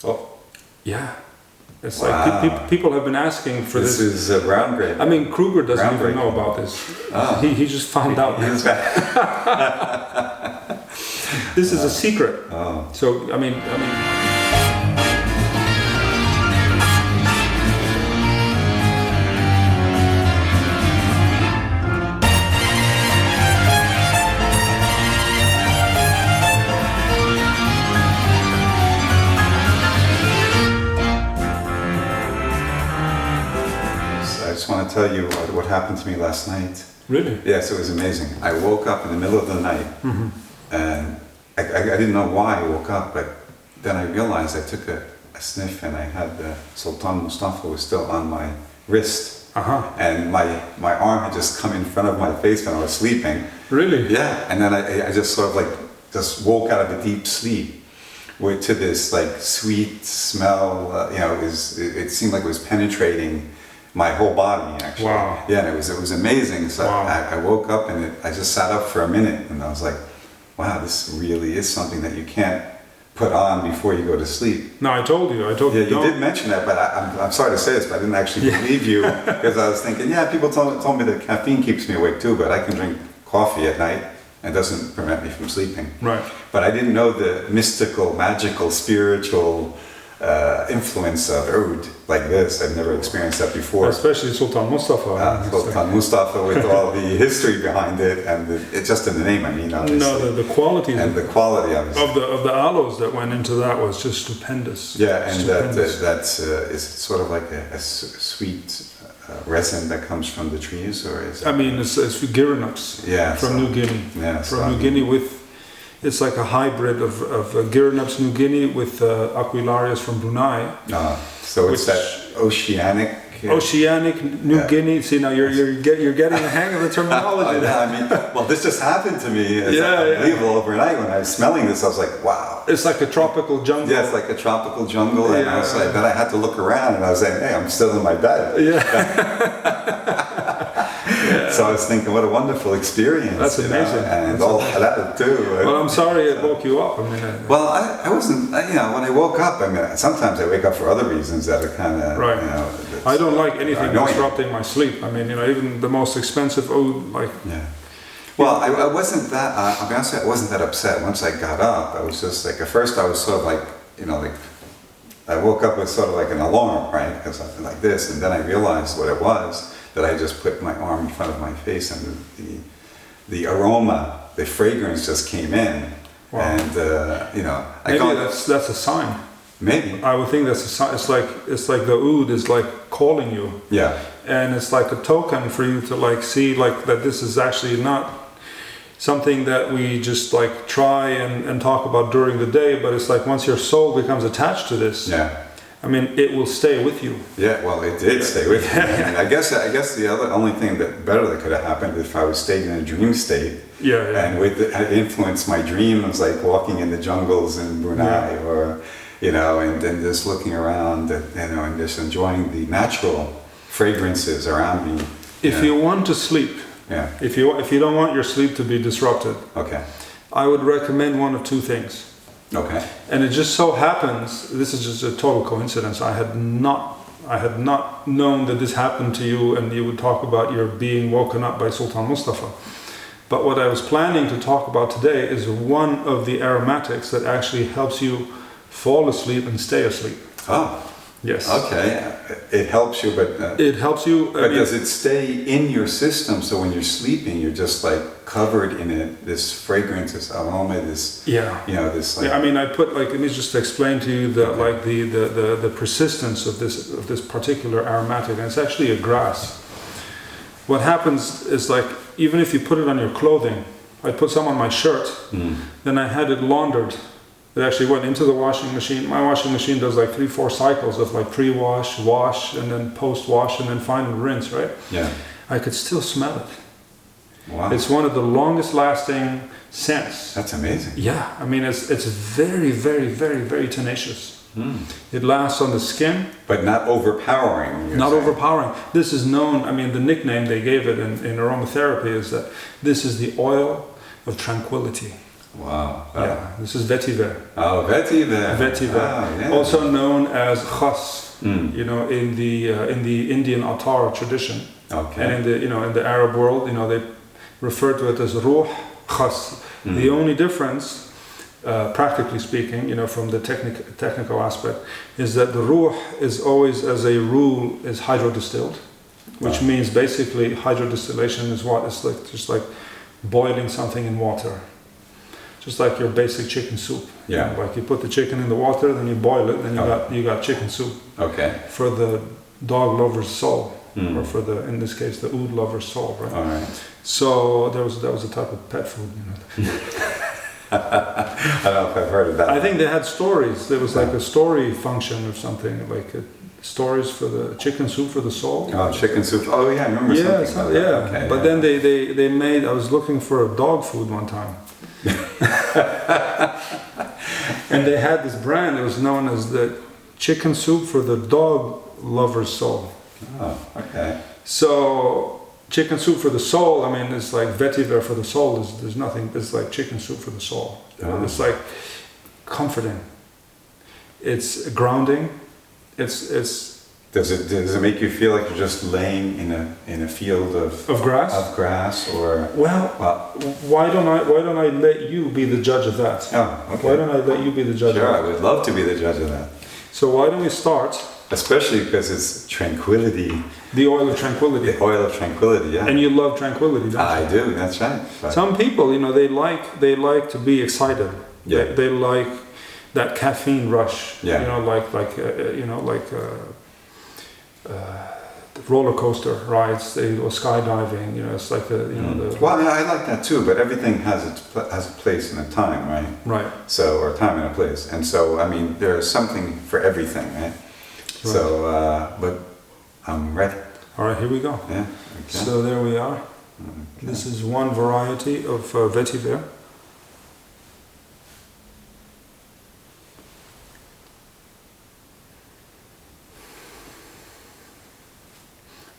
Oh, Yeah. It's wow. like people have been asking for this. This is groundbreaking. I mean, Kruger doesn't even Groundbreaking. know about this. Oh. He just found out. He's This is a secret. Oh. So, I mean. I just want to tell you what happened to me last night. Really? Yes, it was amazing. I woke up in the middle of the night, and I didn't know why I woke up, but then I realized I took a sniff and I had the Sultan Mustafa was still on my wrist, and my arm had just come in front of my face when I was sleeping. Really? Yeah, and then I just sort of like just woke out of a deep sleep to this like sweet smell. It seemed like it was penetrating my whole body, actually. Wow. Yeah, and it was amazing. So Wow. I woke up and I just sat up for a minute and I was like, wow, this really is something that you can't put on before you go to sleep. No, I told you. Yeah, you did mention that, but I'm sorry to say this, but I didn't actually believe you because I was thinking, yeah, people told me that caffeine keeps me awake too, but I can drink coffee at night and it doesn't prevent me from sleeping. Right. But I didn't know the mystical, magical, spiritual influence of oud like this. I've never experienced that before. Especially Sultan Mustafa. Sultan Mustafa with all the history behind it and it's just in the name, I mean, obviously. No, the qualities and the quality of the aloes that went into that was just stupendous. Yeah, and stupendous. that is sort of like a sweet resin that comes from the trees, or is it? I mean, it's Gyronups from New Guinea. Yeah, from New Guinea it's like a hybrid of Gyronups New Guinea with Aquilarius from Brunei. So it's that oceanic New Guinea. See, now you're getting the hang of the terminology. I mean, well, this just happened to me. It's unbelievable overnight when I was smelling this. I was like, wow. It's like a tropical jungle. Yeah, it's like a tropical jungle, and I was like, then I had to look around, and I was saying, hey, I'm still in my bed. Yeah. So I was thinking, what a wonderful experience. That's amazing. And all halal too. Well, I'm sorry it woke you up. I mean, well, I wasn't, when I woke up, I mean, sometimes I wake up for other reasons that are kind of, right. I don't like anything disrupting my sleep. I mean, even the most expensive oud, like. Yeah. Well, I wasn't that, I'll be honest with you, I wasn't that upset. Once I got up, I was just like, at first I was sort of like, I woke up with sort of like an alarm, right? Because I like this, and then I realized what it was, that I just put my arm in front of my face and the aroma, the fragrance just came in. Wow. And, maybe that's a sign. Maybe. I would think that's a sign. It's like the oud is like calling you. Yeah. And it's like a token for you to like see like that this is actually not something that we just like try and talk about during the day, but it's like once your soul becomes attached to this, I mean, it will stay with you. Yeah, well, it did stay with me. I mean, I guess the only thing that could have happened if I was staying in a dream state. And it influenced my dreams, like walking in the jungles in Brunei, or and then just looking around, and just enjoying the natural fragrances around me. If you want to sleep. Yeah. If you don't want your sleep to be disrupted, okay, I would recommend one of two things. Okay. And it just so happens, this is just a total coincidence. I had not known that this happened to you, and you would talk about your being woken up by Sultan Mustafa. But what I was planning to talk about today is one of the aromatics that actually helps you fall asleep and stay asleep. Oh. Yes. Okay. It helps you, but it helps you. But does it stay in your system? So when you're sleeping, you're just like covered in it. This fragrance, this aroma, this. Yeah. This. Like, I mean, I put like. Let me just explain to you the persistence of this particular aromatic, and it's actually a grass. What happens is like even if you put it on your clothing, I put some on my shirt, then I had it laundered. It actually went into the washing machine. My washing machine does like 3-4 cycles of like pre-wash, wash, and then post-wash, and then final rinse, right? Yeah. I could still smell it. Wow. It's one of the longest lasting scents. That's amazing. Yeah. I mean, it's very, very, very, very tenacious. It lasts on the skin. But not overpowering. Not overpowering. This is known, I mean, the nickname they gave it in aromatherapy is that this is the oil of tranquility. Wow. Yeah, this is vetiver. Oh, vetiver. Vetiver, Oh, yeah. also known as khas. Mm. You know, in the Indian Attar tradition, Okay. and in the in the Arab world, they refer to it as ruh, khas. Mm. The only difference, practically speaking, from the technical aspect, is that the ruh is always, as a rule, is hydrodistilled, which Wow. means basically hydrodistillation is what it's like, just like boiling something in water, just like your basic chicken soup. Yeah. Like you put the chicken in the water, then you boil it, then you got chicken soup. Okay. For the dog lover's soul, Mm. or for in this case, the oud lover's soul, right? All right. So that was a type of pet food. I don't know if I've heard of that. I think they had stories. There was like a story function or something, like stories for the chicken soup for the soul. Oh, chicken soup. Oh, yeah, I remember something about that. Yeah. Okay, But yeah. then they made. I was looking for a dog food one time, and they had this brand. It was known as the chicken soup for the dog lover's soul. Oh, okay. So chicken soup for the soul, I mean, it's like vetiver for the soul. There's nothing. It's like chicken soup for the soul. Oh. It's like comforting. It's grounding. It's Does it make you feel like you're just laying in a field of grass. of grass or? Well, why don't I let you be the judge of that? Oh, okay. Why don't I let you be the judge Sure, of I that? would love to be the judge of that. So why don't we start Especially because it's tranquility, the oil of tranquility? the oil of tranquility. Yeah. And you love tranquility, don't you? I do. That's right. But- Some people, they like to be excited. Yeah. They like that caffeine rush. Yeah. The roller coaster rides, or skydiving. It's like the Well, I like that too, but everything has a place and a time, right? right. So, or time and a place, and so I mean, there's something for everything, right? Right. So, but I'm ready. All right, here we go. Yeah. Okay. So there we are. Okay. This is one variety of vetiver.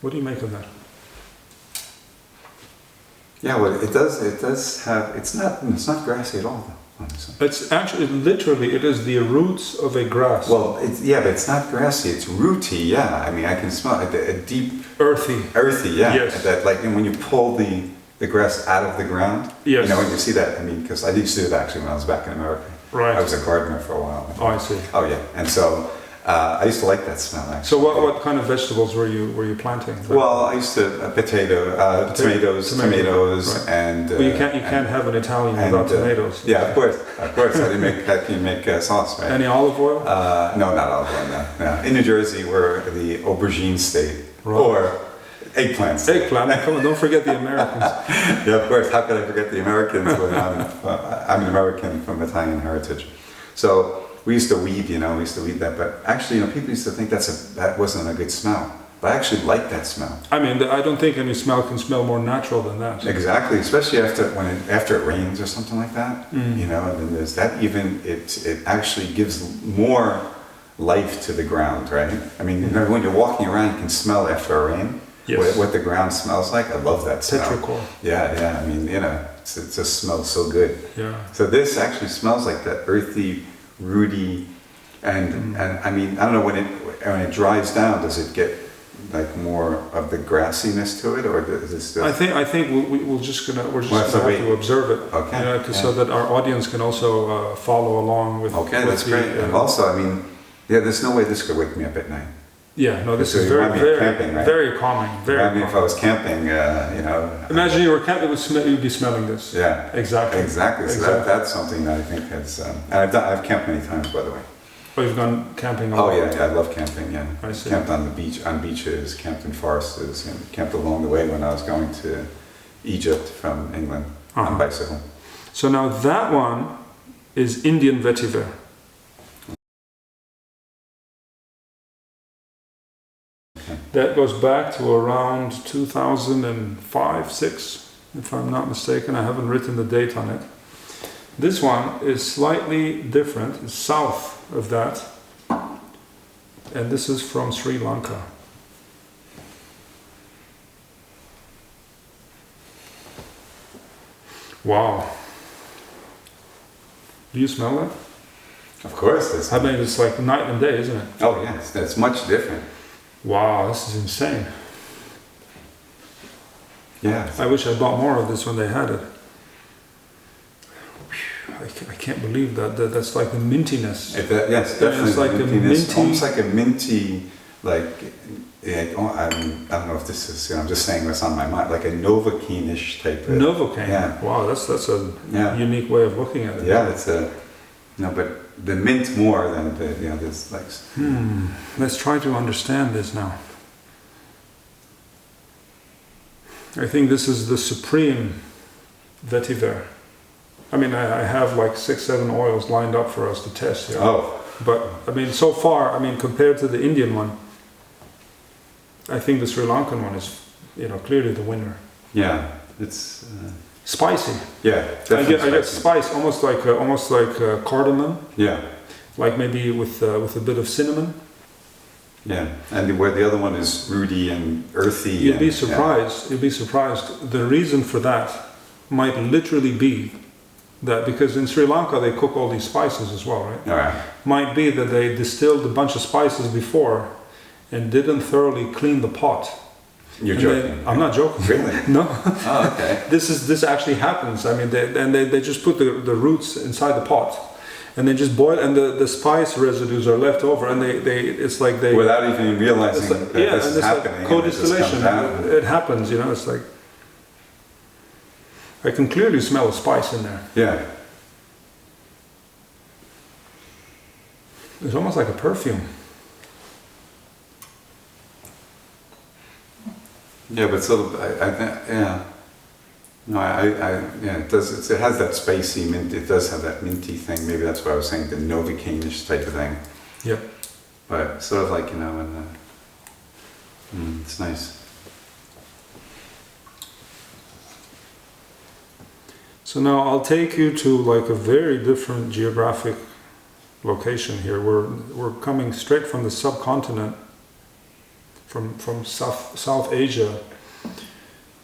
What do you make of that? Yeah, well, it does have. It's not grassy at all, though. Honestly. It's actually, literally, it is the roots of a grass. Well, but it's not grassy. It's rooty. Yeah, I mean, I can smell it. A deep, Earthy. earthy. Yeah. Yes. That like when you pull the grass out of the ground. Yes. When you see that. I mean, because I used to do that actually when I was back in America. Right. I was a gardener for a while. Oh, I see. Oh yeah, and so I used to like that smell actually. So what kind of vegetables were you planting? Well, I used to tomatoes, Right. and Well, you can't have an Italian without tomatoes. Yeah, of course. How can you make sauce, right? Any olive oil? No, not olive oil. No. In New Jersey, we're the aubergine state, Right. or eggplant state. Eggplant. Come on, don't forget the Americans. Yeah, of course. How could I forget the Americans when I'm an American from Italian heritage? So we used to weed, we used to weed that. But actually, people used to think that wasn't a good smell. But I actually like that smell. I mean, I don't think any smell can smell more natural than that. Exactly, especially after it rains or something like that. Mm. And then there's that. Even it actually gives more life to the ground, right? I mean, when you're walking around, you can smell after a rain. Yes. What the ground smells like. I love that smell. Petrichor. Yeah. I mean, it just smells so good. Yeah. So this actually smells like that earthy, rooty, and I mean, I don't know when it dries down, does it get like more of the grassiness to it, or is it still? I think we're just gonna have to observe it. Okay. So that our audience can also follow along with. Okay, with that's great. And also, I mean, there's no way this could wake me up at night. Yeah, no, this So is you very, remind me of very, camping, right? very calming. Very I mean, if I calming. was camping, Imagine you were camping, you'd be smelling this. Yeah. Exactly. Exactly. So Exactly. that's something that I think has. And I've camped many times, by the way. Oh, you've gone camping a Oh lot. yeah, I love camping. Yeah, I see. Camped on the beach, on beaches, camped in forests, and camped along the way when I was going to Egypt from England Uh-huh. on bicycle. So now that one is Indian vetiver. That goes back to around 2005-6, if I'm not mistaken. I haven't written the date on it. This one is slightly different. It's south of that. And this is from Sri Lanka. Wow. Do you smell that? Of course. It's, I mean, it's like night and day, isn't it? oh yes, that's much different. Wow, this is insane. Yeah. I wish I bought more of this when they had it. I can't believe that's like the mintiness. Yes, definitely. It's like a mintiness, minty- almost like a minty, like, yeah, I don't know if this is, I'm just saying what's on my mind, like a Novocaine-ish type of. Novocaine. Yeah. Wow, that's a Yeah. unique way of looking at it. Yeah, it's a, no, but the mint more than the, this like. Let's try to understand this now. I think this is the supreme vetiver. I mean, I have like 6-7 oils lined up for us to test here. Oh, But I mean, so far, I mean, compared to the Indian one, I think the Sri Lankan one is, clearly the winner. yeah, it's, Spicy. yeah, I definitely. get spicy. spice, almost like cardamom, Yeah, like maybe with a bit of cinnamon. yeah, and where the other one is rooty and earthy. You'd be and- surprised. You'd be surprised. The reason for that might literally be that because in Sri Lanka they cook all these spices as well, right? Yeah. All right. Might be that they distilled a bunch of spices before and didn't thoroughly clean the pot. You're And joking. I'm not joking. Really? No. Oh, okay. This actually happens. I mean, they just put the roots inside the pot, and they just boil, and the spice residues are left over, and it's like they Without even realizing it's like, that yeah, this and is it's happening. like and it just co-distillation. comes out. It happens, It's like I can clearly smell a spice in there. Yeah. It's almost like a perfume. Yeah, but sort of, I think, yeah. No, yeah, it does, it has that spacey mint, it does have that minty thing, maybe that's why I was saying the Novocaine-ish type of thing. Yep. But sort of like, it's nice. So now I'll take you to like a very different geographic location here. We're coming straight from the subcontinent, from South Asia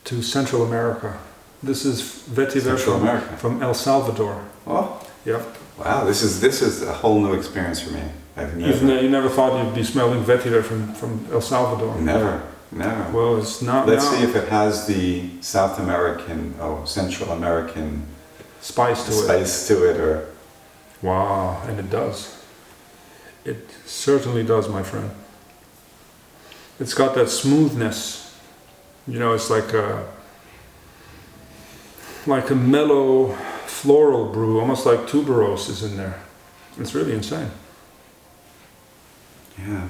to Central America. This is vetiver Central America. from El Salvador. Oh, Yep. wow, this is a whole new experience for me. I've never, You never thought you'd be smelling vetiver from El Salvador. never. Well, it's not Let's now. see if it has the South American, Central American Spice to it. spice to it, or Wow, and it does. It certainly does, my friend. It's got that smoothness. It's like a mellow floral brew, almost like tuberose is in there. It's really insane. yeah.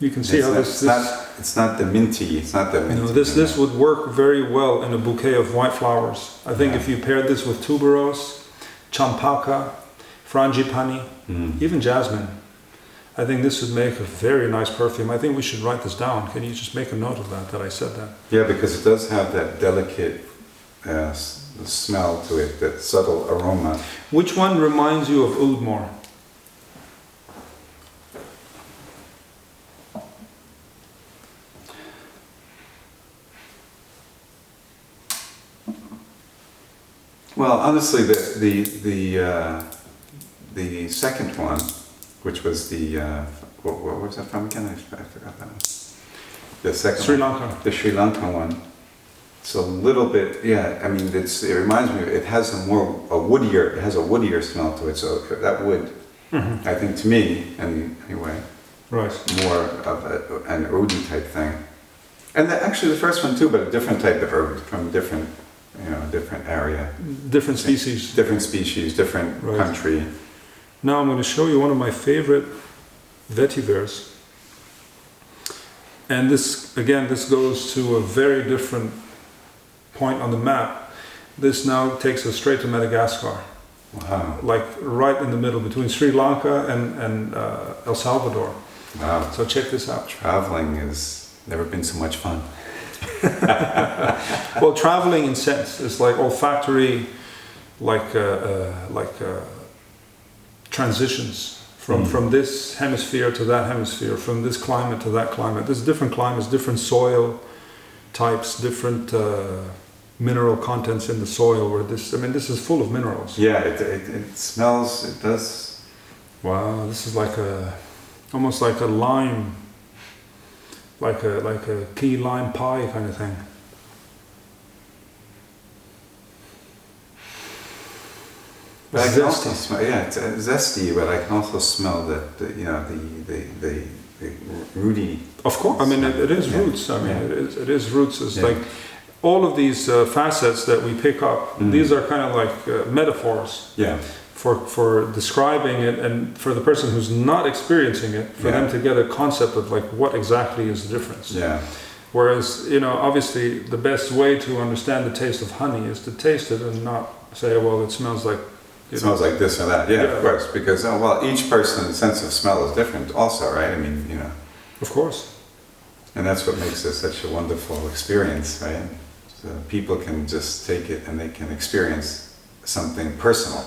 You can see how it's not the minty. It's not the minty. this would work very well in a bouquet of white flowers. I think if you paired this with tuberose, champaka, frangipani, even jasmine, I think this would make a very nice perfume. I think we should write this down. Can you just make a note of that I said that? Yeah, because it does have that delicate smell to it, that subtle aroma. Which one reminds you of oud more? Well, honestly, the second one, which was the what was that from again? I forgot that one. The second Sri one, Lanka. the Sri Lankan one. It's a little bit, yeah. I mean, it reminds me. It has a woodier smell to it. So that would, I think, to me, anyway, Right. more of an oud type thing. And actually, the first one too, but a different type of oud from a different area. Different species. Different species, different Right. country. Now I'm going to show you one of my favorite vetivers. And this goes to a very different point on the map. This now takes us straight to Madagascar, Wow. like right in the middle between Sri Lanka and El Salvador. Wow. So check this out. Traveling has never been so much fun. Well, traveling in sense is like olfactory, transitions from this hemisphere to that hemisphere, from this climate to that climate. There's different climates, different soil types, different mineral contents in the soil. Where this, I mean, this is full of minerals. Yeah, it smells. It does. Wow, this is like almost like a lime, like a key lime pie kind of thing. But I can also Zesty. smell. Yeah, it's zesty, but I can also smell that the rooty. Of course, I mean it is Yeah. roots. I mean Yeah. it is roots. It's Yeah. like all of these facets that we pick up. Mm. These are kind of like metaphors Yeah, for describing it, and for the person who's not experiencing it, for Yeah. them to get a concept of like what exactly is the difference. yeah, Whereas, you know, obviously the best way to understand the taste of honey is to taste it and not say, well, it smells like. it smells like this or that. Yeah, Yeah. of course, because well, each person's sense of smell is different, also, right? I mean, Of course. and that's what makes it such a wonderful experience, right? So people can just take it and they can experience something personal.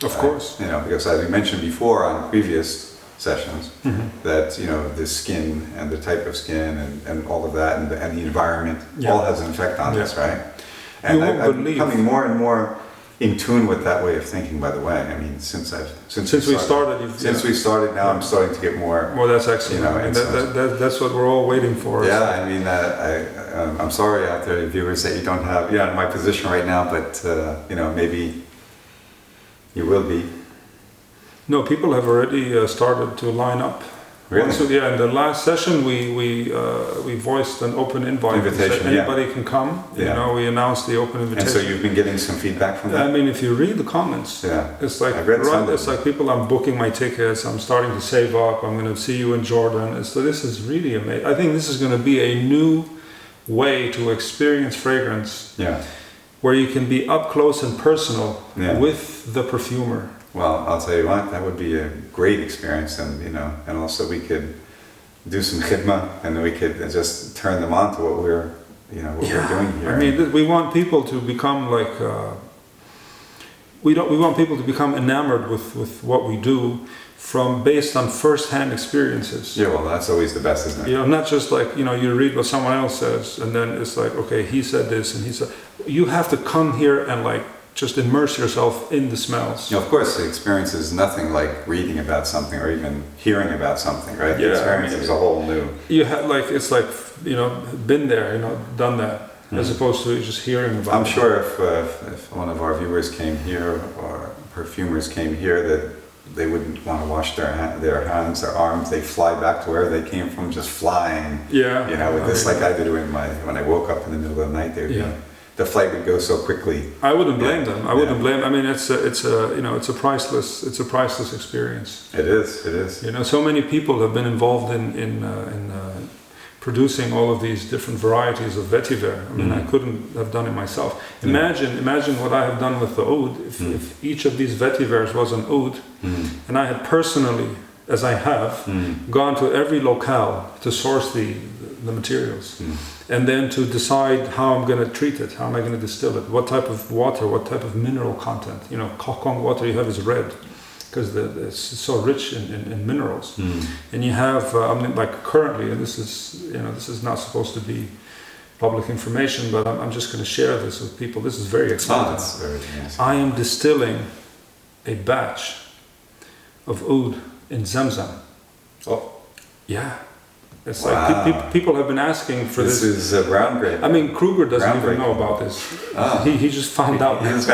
Of Right? course. Because as we mentioned before on previous sessions, Mhm. that the skin and the type of skin and all of that and the environment Yeah. all has an effect on Yeah. us, right? You And won't I'm believe- becoming more and more in tune with that way of thinking. By the way, I mean since Since we started, you've, since we started, now I'm starting to get more. well, that's excellent. You know, and it's- that's what we're all waiting for. Yeah, I mean, I'm sorry out there, viewers, that you don't have, in my position right now, but maybe you will be. No, people have already started to line up. Really? Yeah, in the last session, we voiced an open invite. Invitation, So yeah. anybody can come. Yeah. We announced the open And invitation. so you've been getting some feedback from I that? mean, if you read the comments, Yeah. it's like I've read some of it's them. like people. I'm booking my tickets. I'm starting to save up. I'm going to see you in Jordan. So this is really amazing. I think this is going to be a new way to experience fragrance, Yeah. where you can be up close and personal Yeah. with the perfumer. Well, I'll tell you what, that would be a great experience, and also we could do some khidma, and we could just turn them on to what we're doing here. I mean, we want people to become like. We want people to become enamored with what we do, based on first-hand experiences. Yeah, well, that's always the best, isn't it? Not just like you read what someone else says, and then it's like, okay, he said this, and he said. You have to come here and like just immerse yourself in the smells. Of course, the experience is nothing like reading about something or even hearing about something, right? The Yeah, experience I mean, is a whole new. You have it's like been there, done that, as opposed to just hearing about. I'm it. sure if one of our viewers came here or perfumers came here, that they wouldn't want to wash their hands, their arms. They fly back to where they came from, just flying. Yeah. With this, like I did when I woke up in the middle of the night. The flight would go so quickly. I wouldn't blame them. I wouldn't Yeah. blame. I mean, it's a priceless experience. It is. So many people have been involved in producing all of these different varieties of vetiver. I mean, I couldn't have done it myself. Imagine what I have done with the oud. If each of these vetivers was an oud, and I had personally, as I have, gone to every locale to source the materials, and then to decide how I'm going to treat it, how am I going to distill it, what type of water, what type of mineral content. Kokong water you have is red, because it's so rich in minerals. And you have, like currently, and this is not supposed to be public information, but I'm just going to share this with people. This is very exciting. That's very nice. I am distilling a batch of oud in Zamzam. Oh, Yeah. It's Wow. like people have been asking for this. this is brown grape. I mean, Kruger doesn't even Groundbreaking. know about this. Ah. He just found out. Yes.